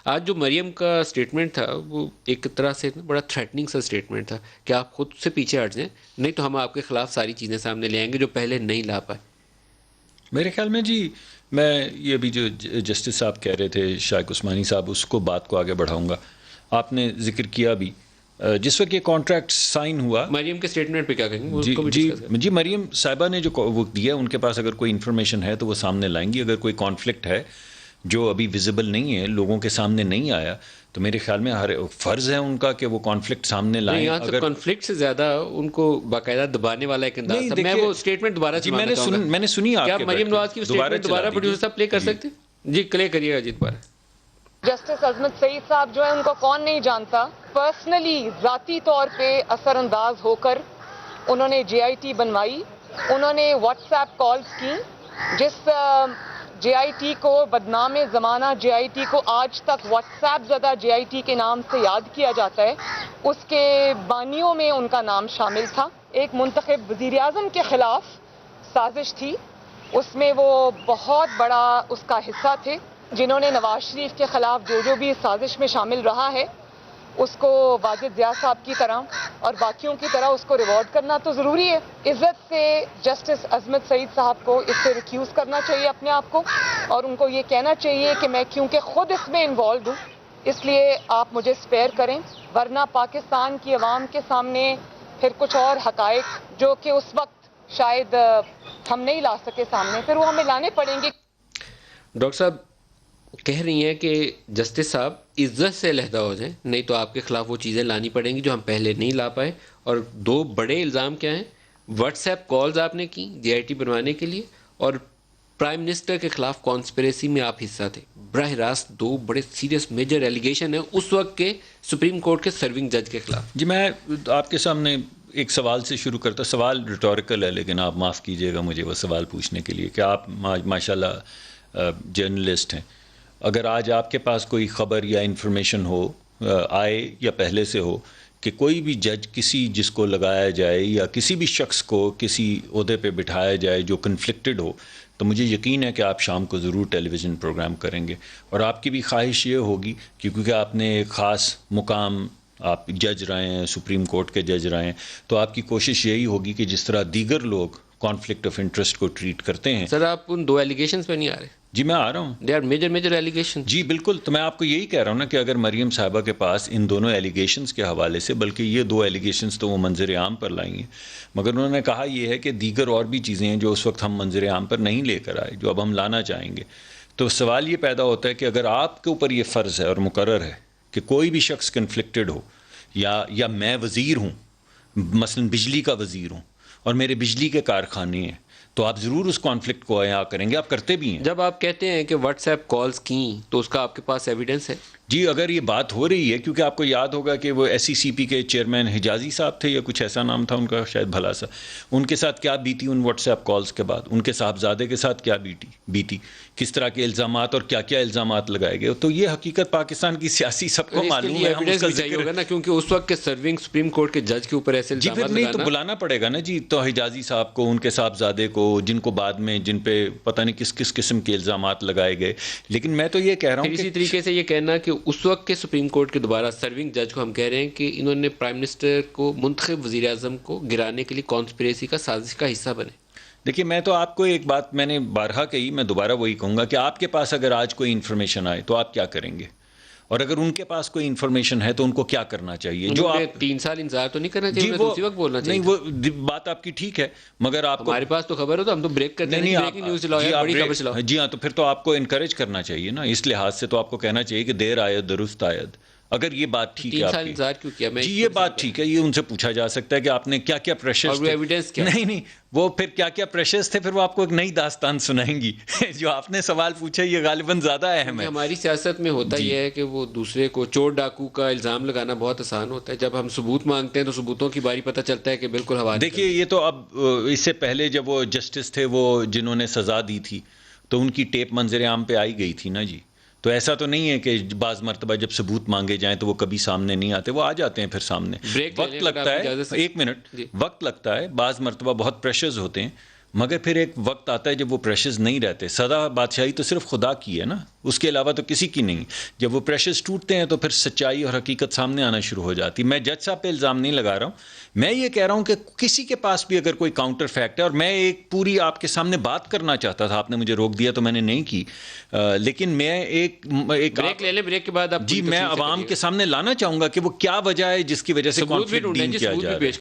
آج جو مریم کا اسٹیٹمنٹ تھا وہ ایک طرح سے بڑا تھریٹننگ سا اسٹیٹمنٹ تھا کہ آپ خود سے پیچھے ہٹ جائیں نہیں تو ہم آپ کے خلاف ساری چیزیں سامنے لے آئیں گے جو پہلے نہیں لا پائے. میرے خیال میں جی میں یہ ابھی جو جسٹس صاحب کہہ رہے تھے شائق عثمانی صاحب اس کو بات کو آگے بڑھاؤں گا. آپ نے ذکر کیا بھی جس وقت یہ کانٹریکٹ سائن ہوا مریم کے اسٹیٹمنٹ پہ کیا کہیں گے اس کو بھی جی ڈسکس کریں. جی مریم صاحبہ نے جو وہ دیا ان کے پاس اگر کوئی انفارمیشن ہے تو وہ سامنے لائیں گی. اگر کوئی کانفلکٹ ہے جو ابھی ویزیبل نہیں ہے لوگوں کے سامنے نہیں آیا تو میرے خیال میں ہر فرض ہے ان کا کہ وہ کانفلکٹ سامنے لائیں. اگر کانفلکٹ سے زیادہ ان کو باقاعدہ دبانے والا ایک انداز تھا. میں وہ اسٹیٹمنٹ دوبارہ سنانا چاہوں گا. میں نے سنی آپ کیا کے مریم نواز کی اسٹیٹمنٹ دوبارہ پروڈیوسر صاحب پلے کر سکتے ہیں؟ جی پلے کریے گا جی دوبارہ. جسٹس عظمت سعید صاحب جو ہے ان کو کون نہیں جانتا. پرسنلی ذاتی طور پہ اثر انداز ہو کر انہوں نے جے آئی ٹی بنوائی. انہوں نے واٹس ایپ کالز کی. جس جے آئی ٹی کو بدنام زمانہ جے آئی ٹی کو آج تک واٹس ایپ زدہ جے آئی ٹی کے نام سے یاد کیا جاتا ہے اس کے بانیوں میں ان کا نام شامل تھا. ایک منتخب وزیر اعظم کے خلاف سازش تھی. اس میں وہ بہت بڑا اس کا حصہ تھے. جنہوں نے نواز شریف کے خلاف جو بھی اس سازش میں شامل رہا ہے اس کو واجد ضیاء صاحب کی طرح اور باقیوں کی طرح اس کو ریوارڈ کرنا تو ضروری ہے. عزت سے جسٹس عظمت سعید صاحب کو اس سے ریکیوز کرنا چاہیے اپنے آپ کو اور ان کو یہ کہنا چاہیے کہ میں کیونکہ خود اس میں انوالوڈ ہوں اس لیے آپ مجھے اسپیئر کریں. ورنہ پاکستان کی عوام کے سامنے پھر کچھ اور حقائق جو کہ اس وقت شاید ہم نہیں لا سکے سامنے پھر وہ ہمیں لانے پڑیں گے. ڈاکٹر صاحب کہہ رہی ہیں کہ جسٹس صاحب عزت سے علیحدہ ہو جائیں نہیں تو آپ کے خلاف وہ چیزیں لانی پڑیں گی جو ہم پہلے نہیں لا پائے. اور دو بڑے الزام کیا ہیں؟ واٹس ایپ کالز آپ نے کی جے آئی ٹی بنوانے کے لیے اور پرائم منسٹر کے خلاف کانسپریسی میں آپ حصہ تھے. براہ راست دو بڑے سیریس میجر ایلیگیشن ہیں اس وقت کے سپریم کورٹ کے سرونگ جج کے خلاف. جی میں آپ کے سامنے ایک سوال سے شروع کرتا. سوال ریٹوریکل ہے لیکن آپ معاف کیجئے گا مجھے وہ سوال پوچھنے کے لیے کہ آپ ماشاءاللہ جرنلسٹ ہیں. اگر آج آپ کے پاس کوئی خبر یا انفارمیشن ہو آئے یا پہلے سے ہو کہ کوئی بھی جج کسی جس کو لگایا جائے یا کسی بھی شخص کو کسی عہدے پہ بٹھایا جائے جو کنفلکٹڈ ہو تو مجھے یقین ہے کہ آپ شام کو ضرور ٹیلی ویژن پروگرام کریں گے. اور آپ کی بھی خواہش یہ ہوگی کہ کیونکہ آپ نے ایک خاص مقام آپ جج رہے ہیں سپریم کورٹ کے جج رہے ہیں تو آپ کی کوشش یہی ہوگی کہ جس طرح دیگر لوگ کانفلکٹ آف انٹرسٹ کو ٹریٹ کرتے ہیں. سر آپ ان دو ایلیگیشنز پہ نہیں آ رہے؟ جی میں آ رہا ہوں. They are major allegation. جی بالکل. تو میں آپ کو یہی کہہ رہا ہوں نا کہ اگر مریم صاحبہ کے پاس ان دونوں ایلیگیشنز کے حوالے سے بلکہ یہ دو ایلیگیشنز تو وہ منظر عام پر لائیں گے مگر انہوں نے کہا یہ ہے کہ دیگر اور بھی چیزیں ہیں جو اس وقت ہم منظر عام پر نہیں لے کر آئے جو اب ہم لانا چاہیں گے. تو سوال یہ پیدا ہوتا ہے کہ اگر آپ کے اوپر یہ فرض ہے اور مقرر ہے کہ کوئی بھی شخص کنفلکٹڈ ہو یا میں وزیر ہوں مثلا بجلی کا وزیر ہوں اور میرے بجلی کے کارخانے ہیں تو آپ ضرور اس کانفلکٹ کو عیاں کریں گے. آپ کرتے بھی ہیں. جب آپ کہتے ہیں کہ واٹس ایپ کالز کیں تو اس کا آپ کے پاس ایویڈنس ہے؟ جی اگر یہ بات ہو رہی ہے کیونکہ آپ کو یاد ہوگا کہ وہ ایس سی سی پی کے چیئرمین حجازی صاحب تھے یا کچھ ایسا نام تھا ان کا شاید بھلا سا ان کے ساتھ کیا بیتی ان واٹس ایپ کالز کے بعد ان کے صاحبزادے کے ساتھ کیا بیتی کس طرح کے الزامات اور کیا کیا الزامات لگائے گئے. تو یہ حقیقت پاکستان کی سیاسی سب کو معلوم ہے. ہم اس کا ذکر ہوگا نا کیونکہ اس وقت کے سرونگ سپریم کورٹ کے جج کے اوپر ایسے الزامات جی پھر نہیں تو بلانا پڑے گا نا جی. تو حجازی صاحب کو ان کے صاحبزادے کو جن کو بعد میں جن پہ پتہ نہیں کس کس قسم کے الزامات لگائے گئے. لیکن میں تو یہ کہہ رہا ہوں اسی طریقے سے یہ کہنا کہ اس وقت کے سپریم کورٹ کے دوبارہ سرونگ جج کو ہم کہہ رہے ہیں کہ انہوں نے پرائم منسٹر کو منتخب وزیر اعظم کو گرانے کے لیے کانسپریسی کا سازش کا حصہ بنے. دیکھیے میں تو آپ کو ایک بات میں نے بارہا کہی میں دوبارہ وہی کہوں گا کہ آپ کے پاس اگر آج کوئی انفارمیشن آئے تو آپ کیا کریں گے اور اگر ان کے پاس کوئی انفارمیشن ہے تو ان کو کیا کرنا چاہیے. جو آپ 3 سال انتظار تو نہیں کرنا چاہیے اسی وقت بولنا چاہیے. نہیں وہ بات آپ کی ٹھیک ہے مگر آپ ہمارے پاس تو خبر ہو تو ہم تو بریک کرتے ہیں بریکنگ نیوز چلاؤ. جی ہاں تو پھر تو آپ کو انکریج کرنا چاہیے نا. اس لحاظ سے تو آپ کو کہنا چاہیے کہ دیر آید درست آید. اگر یہ بات ٹھیک ہے آپ کی جی یہ بات ٹھیک ہے یہ ان سے پوچھا جا سکتا ہے کہ آپ نے کیا کیا پریشرز تھے. نہیں وہ پھر کیا کیا پریشرز تھے پھر وہ آپ کو ایک نئی داستان سنائیں گی. جو آپ نے سوال پوچھا یہ غالباً زیادہ اہم ہے. ہماری سیاست میں ہوتا یہ ہے کہ وہ دوسرے کو چور ڈاکو کا الزام لگانا بہت آسان ہوتا ہے. جب ہم ثبوت مانگتے ہیں تو ثبوتوں کی باری پتہ چلتا ہے کہ بالکل حوالے. دیکھیے یہ تو اب اس سے پہلے جب وہ جسٹس تھے وہ جنہوں نے سزا دی تھی تو ان کی ٹیپ منظر عام پہ آئی گئی تھی نا جی. تو ایسا تو نہیں ہے کہ بعض مرتبہ جب ثبوت مانگے جائیں تو وہ کبھی سامنے نہیں آتے. وہ آ جاتے ہیں پھر سامنے. وقت لگتا ہے. ایک منٹ وقت لگتا ہے. بعض مرتبہ بہت پریشرز ہوتے ہیں مگر پھر ایک وقت آتا ہے جب وہ پریشرز نہیں رہتے. سدا بادشاہی تو صرف خدا کی ہے نا, اس کے علاوہ تو کسی کی نہیں. جب وہ پریشرز ٹوٹتے ہیں تو پھر سچائی اور حقیقت سامنے آنا شروع ہو جاتی. میں جج صاحب پہ الزام نہیں لگا رہا ہوں, میں یہ کہہ رہا ہوں کہ کسی کے پاس بھی اگر کوئی کاؤنٹر فیکٹ ہے, اور میں ایک پوری آپ کے سامنے بات کرنا چاہتا تھا, آپ نے مجھے روک دیا تو میں نے نہیں کی, لیکن میں ایک بریک لے لیں, بریک کے بعد آپ جی میں عوام کے سامنے لانا چاہوں گا کہ وہ کیا وجہ ہے جس کی وجہ سے کانفلکٹ ڈیل کیا جا رہا ہے.